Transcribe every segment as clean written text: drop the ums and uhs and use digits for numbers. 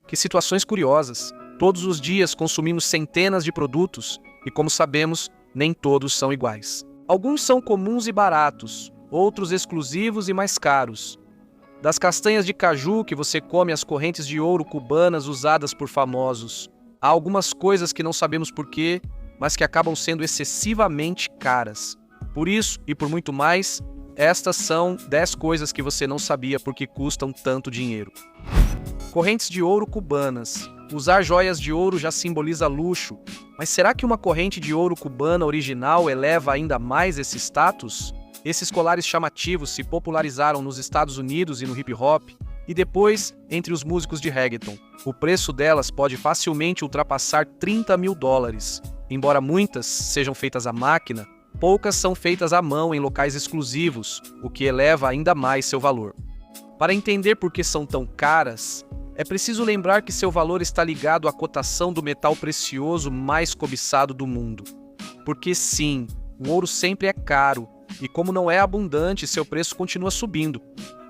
Que situações curiosas! Todos os dias consumimos centenas de produtos e, como sabemos, nem todos são iguais. Alguns são comuns e baratos, outros exclusivos e mais caros. Das castanhas de caju que você come às correntes de ouro cubanas usadas por famosos, há algumas coisas que não sabemos porquê, mas que acabam sendo excessivamente caras. Por isso, e por muito mais, estas são 10 coisas que você não sabia porque custam tanto dinheiro. Correntes de ouro cubanas. Usar joias de ouro já simboliza luxo, mas será que uma corrente de ouro cubana original eleva ainda mais esse status? Esses colares chamativos se popularizaram nos Estados Unidos e no hip hop, e depois entre os músicos de reggaeton. O preço delas pode facilmente ultrapassar $30 mil. Embora muitas sejam feitas à máquina, poucas são feitas à mão em locais exclusivos, o que eleva ainda mais seu valor. Para entender por que são tão caras, é preciso lembrar que seu valor está ligado à cotação do metal precioso mais cobiçado do mundo. Porque sim, o ouro sempre é caro, e como não é abundante, seu preço continua subindo.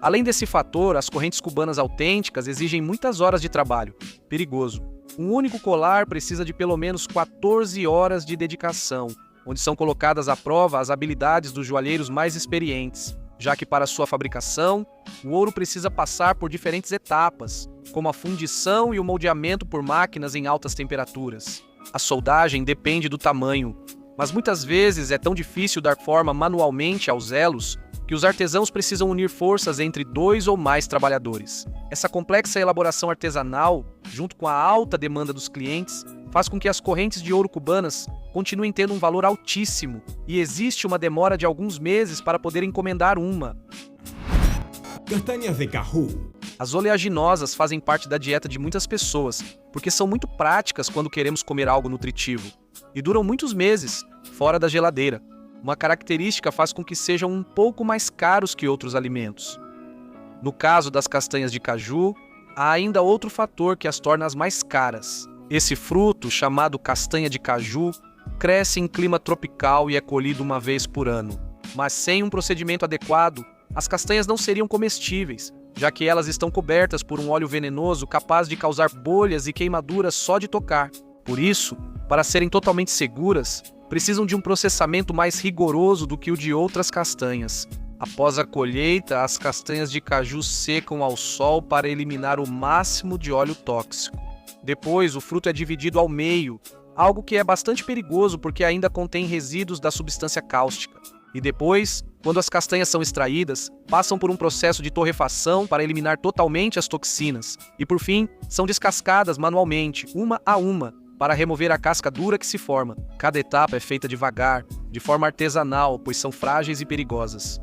Além desse fator, as correntes cubanas autênticas exigem muitas horas de trabalho. Perigoso. Um único colar precisa de pelo menos 14 horas de dedicação, onde são colocadas à prova as habilidades dos joalheiros mais experientes, já que para sua fabricação, o ouro precisa passar por diferentes etapas, como a fundição e o moldeamento por máquinas em altas temperaturas. A soldagem depende do tamanho, mas muitas vezes é tão difícil dar forma manualmente aos elos que os artesãos precisam unir forças entre 2 ou mais trabalhadores. Essa complexa elaboração artesanal, junto com a alta demanda dos clientes, faz com que as correntes de ouro cubanas continuem tendo um valor altíssimo e existe uma demora de alguns meses para poder encomendar uma. Castanhas de caju. As oleaginosas fazem parte da dieta de muitas pessoas, porque são muito práticas quando queremos comer algo nutritivo, e duram muitos meses, fora da geladeira. Uma característica faz com que sejam um pouco mais caros que outros alimentos. No caso das castanhas de caju, há ainda outro fator que as torna as mais caras. Esse fruto, chamado castanha de caju, cresce em clima tropical e é colhido uma vez por ano. Mas sem um procedimento adequado, as castanhas não seriam comestíveis, já que elas estão cobertas por um óleo venenoso capaz de causar bolhas e queimaduras só de tocar. Por isso, para serem totalmente seguras, precisam de um processamento mais rigoroso do que o de outras castanhas. Após a colheita, as castanhas de caju secam ao sol para eliminar o máximo de óleo tóxico. Depois, o fruto é dividido ao meio, algo que é bastante perigoso porque ainda contém resíduos da substância cáustica. E depois, quando as castanhas são extraídas, passam por um processo de torrefação para eliminar totalmente as toxinas. E por fim, são descascadas manualmente, uma a uma, para remover a casca dura que se forma. Cada etapa é feita devagar, de forma artesanal, pois são frágeis e perigosas.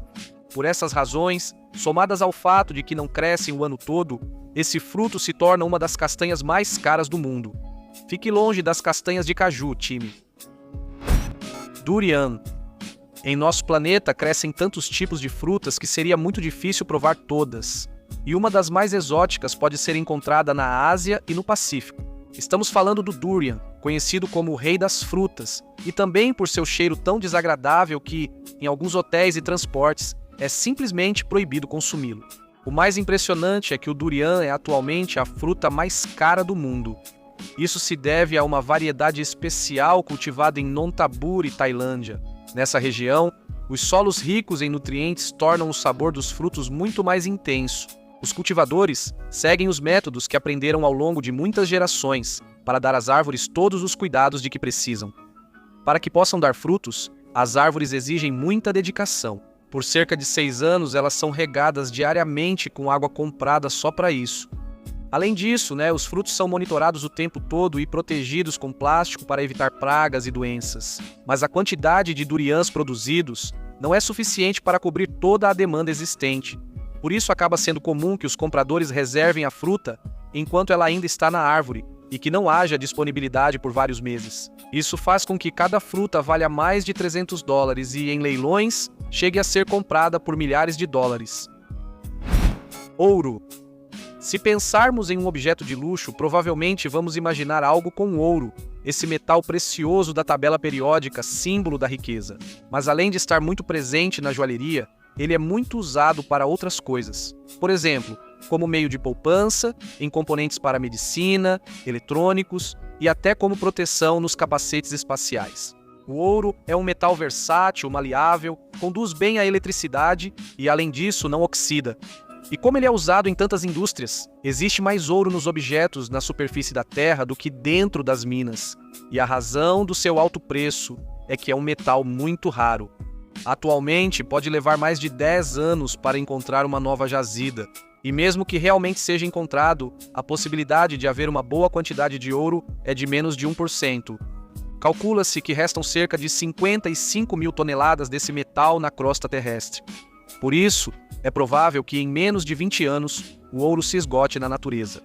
Por essas razões, somadas ao fato de que não crescem o ano todo, esse fruto se torna uma das castanhas mais caras do mundo. Fique longe das castanhas de caju, time. Durian. Em nosso planeta crescem tantos tipos de frutas que seria muito difícil provar todas. E uma das mais exóticas pode ser encontrada na Ásia e no Pacífico. Estamos falando do durian, conhecido como o rei das frutas, e também por seu cheiro tão desagradável que, em alguns hotéis e transportes, é simplesmente proibido consumi-lo. O mais impressionante é que o durian é atualmente a fruta mais cara do mundo. Isso se deve a uma variedade especial cultivada em Nonthaburi, Tailândia. Nessa região, os solos ricos em nutrientes tornam o sabor dos frutos muito mais intenso. Os cultivadores seguem os métodos que aprenderam ao longo de muitas gerações para dar às árvores todos os cuidados de que precisam. Para que possam dar frutos, as árvores exigem muita dedicação. Por cerca de 6 anos, elas são regadas diariamente com água comprada só para isso. Além disso, os frutos são monitorados o tempo todo e protegidos com plástico para evitar pragas e doenças. Mas a quantidade de durians produzidos não é suficiente para cobrir toda a demanda existente. Por isso acaba sendo comum que os compradores reservem a fruta enquanto ela ainda está na árvore e que não haja disponibilidade por vários meses. Isso faz com que cada fruta valha mais de $300 e, em leilões, chegue a ser comprada por milhares de dólares. Ouro. Se pensarmos em um objeto de luxo, provavelmente vamos imaginar algo com ouro, esse metal precioso da tabela periódica, símbolo da riqueza. Mas além de estar muito presente na joalheria, ele é muito usado para outras coisas. Por exemplo, como meio de poupança, em componentes para medicina, eletrônicos e até como proteção nos capacetes espaciais. O ouro é um metal versátil, maleável, conduz bem a eletricidade e, além disso, não oxida. E como ele é usado em tantas indústrias, existe mais ouro nos objetos na superfície da Terra do que dentro das minas. E a razão do seu alto preço é que é um metal muito raro. Atualmente, pode levar mais de 10 anos para encontrar uma nova jazida. E mesmo que realmente seja encontrado, a possibilidade de haver uma boa quantidade de ouro é de menos de 1%. Calcula-se que restam cerca de 55 mil toneladas desse metal na crosta terrestre. Por isso, é provável que em menos de 20 anos, o ouro se esgote na natureza.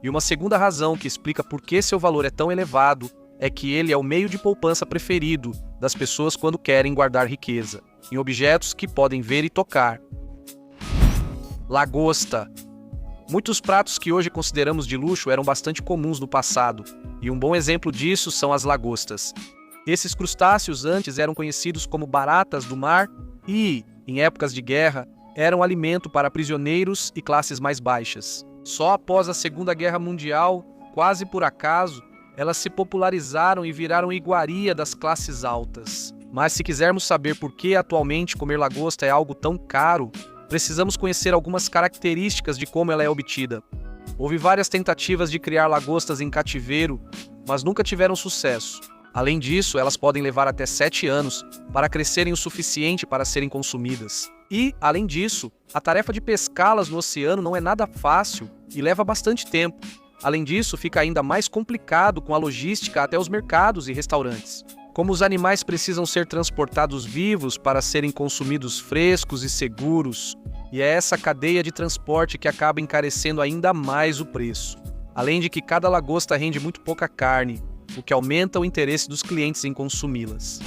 E uma segunda razão que explica por que seu valor é tão elevado é que ele é o meio de poupança preferido das pessoas quando querem guardar riqueza, em objetos que podem ver e tocar. Lagosta. Muitos pratos que hoje consideramos de luxo eram bastante comuns no passado, e um bom exemplo disso são as lagostas. Esses crustáceos antes eram conhecidos como baratas do mar e, em épocas de guerra, eram alimento para prisioneiros e classes mais baixas. Só após a Segunda Guerra Mundial, quase por acaso, elas se popularizaram e viraram iguaria das classes altas. Mas se quisermos saber por que atualmente comer lagosta é algo tão caro, precisamos conhecer algumas características de como ela é obtida. Houve várias tentativas de criar lagostas em cativeiro, mas nunca tiveram sucesso. Além disso, elas podem levar até 7 anos para crescerem o suficiente para serem consumidas. E, além disso, a tarefa de pescá-las no oceano não é nada fácil e leva bastante tempo. Além disso, fica ainda mais complicado com a logística até os mercados e restaurantes. Como os animais precisam ser transportados vivos para serem consumidos frescos e seguros, e é essa cadeia de transporte que acaba encarecendo ainda mais o preço. Além de que cada lagosta rende muito pouca carne, o que aumenta o interesse dos clientes em consumi-las.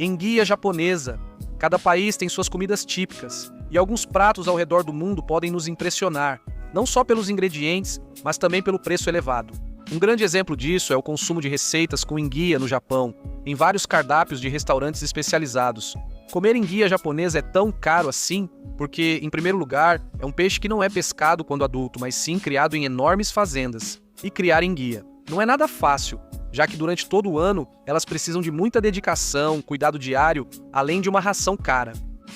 Enguia japonesa. Cada país tem suas comidas típicas, e alguns pratos ao redor do mundo podem nos impressionar, não só pelos ingredientes, mas também pelo preço elevado. Um grande exemplo disso é o consumo de receitas com enguia no Japão, em vários cardápios de restaurantes especializados. Comer enguia japonesa é tão caro assim porque, em primeiro lugar, é um peixe que não é pescado quando adulto, mas sim criado em enormes fazendas. E criar enguia não é nada fácil, já que durante todo o ano elas precisam de muita dedicação, cuidado diário, além de uma ração cara.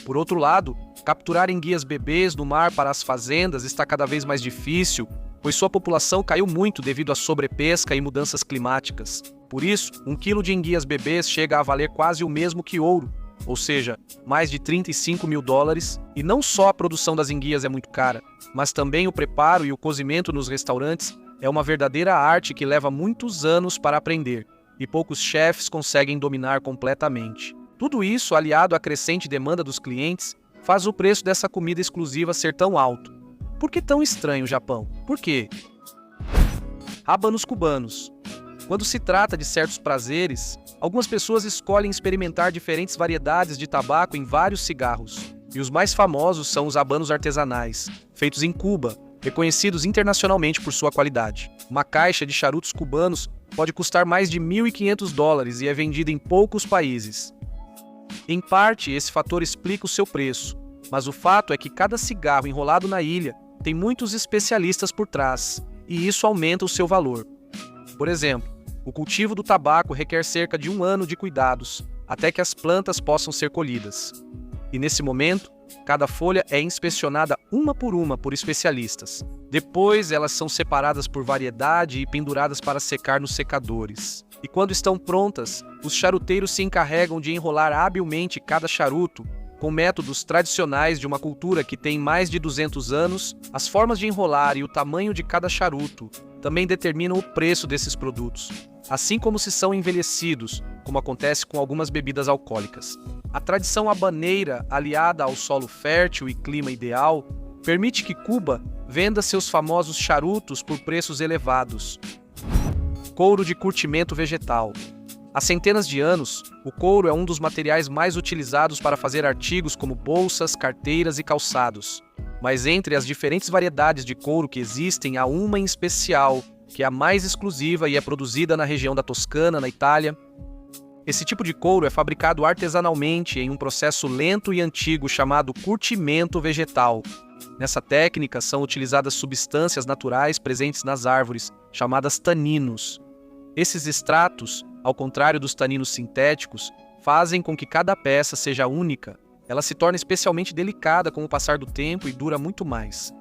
Por outro lado, capturar enguias bebês no mar para as fazendas está cada vez mais difícil, pois sua população caiu muito devido à sobrepesca e mudanças climáticas. Por isso, 1 quilo de enguias bebês chega a valer quase o mesmo que ouro, ou seja, mais de 35 mil dólares, e não só a produção das enguias é muito cara, mas também o preparo e o cozimento nos restaurantes é uma verdadeira arte que leva muitos anos para aprender, e poucos chefes conseguem dominar completamente. Tudo isso, aliado à crescente demanda dos clientes, faz o preço dessa comida exclusiva ser tão alto. Por que tão estranho o Japão? Por quê? Habanos cubanos. Quando se trata de certos prazeres, algumas pessoas escolhem experimentar diferentes variedades de tabaco em vários cigarros. E os mais famosos são os habanos artesanais, feitos em Cuba, reconhecidos internacionalmente por sua qualidade. Uma caixa de charutos cubanos pode custar mais de 1.500 dólares e é vendida em poucos países. Em parte, esse fator explica o seu preço, mas o fato é que cada cigarro enrolado na ilha tem muitos especialistas por trás, e isso aumenta o seu valor. Por exemplo, o cultivo do tabaco requer cerca de 1 ano de cuidados, até que as plantas possam ser colhidas. E nesse momento, cada folha é inspecionada uma por especialistas. Depois, elas são separadas por variedade e penduradas para secar nos secadores. E quando estão prontas, os charuteiros se encarregam de enrolar habilmente cada charuto com métodos tradicionais de uma cultura que tem mais de 200 anos. As formas de enrolar e o tamanho de cada charuto também determinam o preço desses produtos, assim como se são envelhecidos, como acontece com algumas bebidas alcoólicas. A tradição habaneira, aliada ao solo fértil e clima ideal, permite que Cuba venda seus famosos charutos por preços elevados. Couro de curtimento vegetal. Há centenas de anos, o couro é um dos materiais mais utilizados para fazer artigos como bolsas, carteiras e calçados. Mas entre as diferentes variedades de couro que existem, há uma em especial, que é a mais exclusiva e é produzida na região da Toscana, na Itália. Esse tipo de couro é fabricado artesanalmente em um processo lento e antigo chamado curtimento vegetal. Nessa técnica são utilizadas substâncias naturais presentes nas árvores, chamadas taninos. Esses extratos, ao contrário dos taninos sintéticos, fazem com que cada peça seja única. Ela se torna especialmente delicada com o passar do tempo e dura muito mais.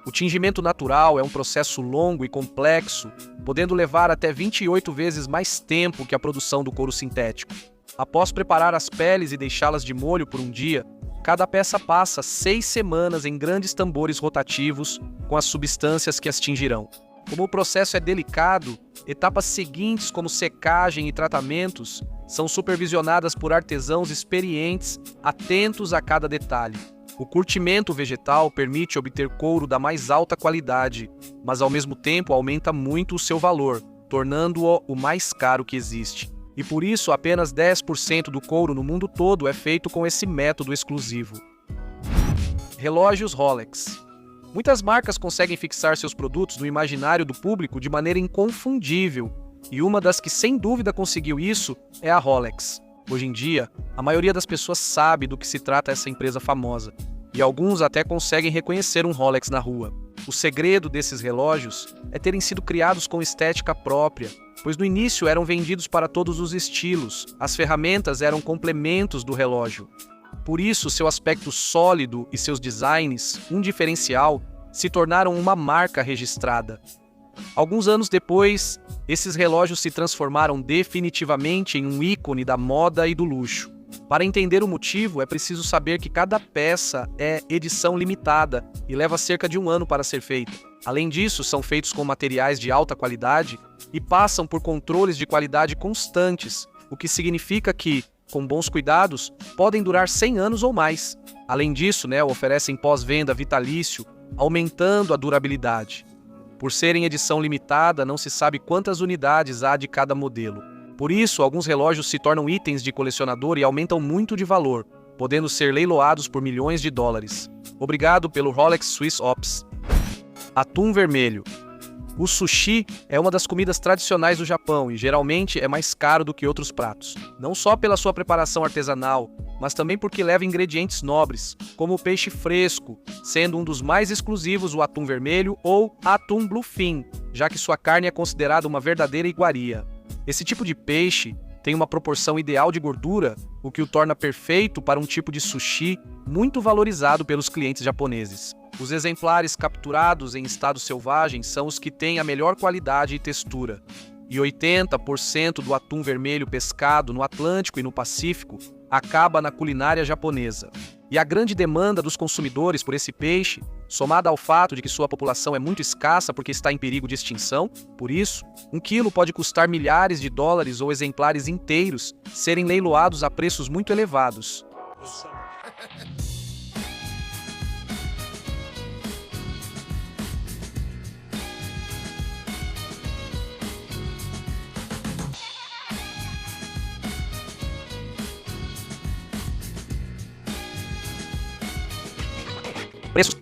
O tingimento natural é um processo longo e complexo, podendo levar até 28 vezes mais tempo que a produção do couro sintético. Após preparar as peles e deixá-las de molho por um dia, cada peça passa 6 semanas em grandes tambores rotativos com as substâncias que as tingirão. Como o processo é delicado, etapas seguintes como secagem e tratamentos são supervisionadas por artesãos experientes, atentos a cada detalhe. O curtimento vegetal permite obter couro da mais alta qualidade, mas ao mesmo tempo aumenta muito o seu valor, tornando-o o mais caro que existe. E por isso apenas 10% do couro no mundo todo é feito com esse método exclusivo. Relógios Rolex. Muitas marcas conseguem fixar seus produtos no imaginário do público de maneira inconfundível, e uma das que sem dúvida conseguiu isso é a Rolex. Hoje em dia, a maioria das pessoas sabe do que se trata essa empresa famosa, e alguns até conseguem reconhecer um Rolex na rua. O segredo desses relógios é terem sido criados com estética própria, pois no início eram vendidos para todos os estilos, as ferramentas eram complementos do relógio. Por isso, seu aspecto sólido e seus designs, um diferencial, se tornaram uma marca registrada. Alguns anos depois, esses relógios se transformaram definitivamente em um ícone da moda e do luxo. Para entender o motivo, é preciso saber que cada peça é edição limitada e leva cerca de 1 ano para ser feita. Além disso, são feitos com materiais de alta qualidade e passam por controles de qualidade constantes, o que significa que, com bons cuidados, podem durar 100 anos ou mais. Além disso, oferecem pós-venda vitalício, aumentando a durabilidade. Por serem edição limitada, não se sabe quantas unidades há de cada modelo. Por isso, alguns relógios se tornam itens de colecionador e aumentam muito de valor, podendo ser leiloados por milhões de dólares. Obrigado pelo Rolex Swiss Ops. Atum vermelho. O sushi é uma das comidas tradicionais do Japão e geralmente é mais caro do que outros pratos. Não só pela sua preparação artesanal, mas também porque leva ingredientes nobres, como o peixe fresco, sendo um dos mais exclusivos o atum vermelho ou atum bluefin, já que sua carne é considerada uma verdadeira iguaria. Esse tipo de peixe tem uma proporção ideal de gordura, o que o torna perfeito para um tipo de sushi muito valorizado pelos clientes japoneses. Os exemplares capturados em estado selvagem são os que têm a melhor qualidade e textura, e 80% do atum vermelho pescado no Atlântico e no Pacífico acaba na culinária japonesa. E a grande demanda dos consumidores por esse peixe, somada ao fato de que sua população é muito escassa porque está em perigo de extinção, por isso, 1 quilo pode custar milhares de dólares ou exemplares inteiros serem leiloados a preços muito elevados. Preços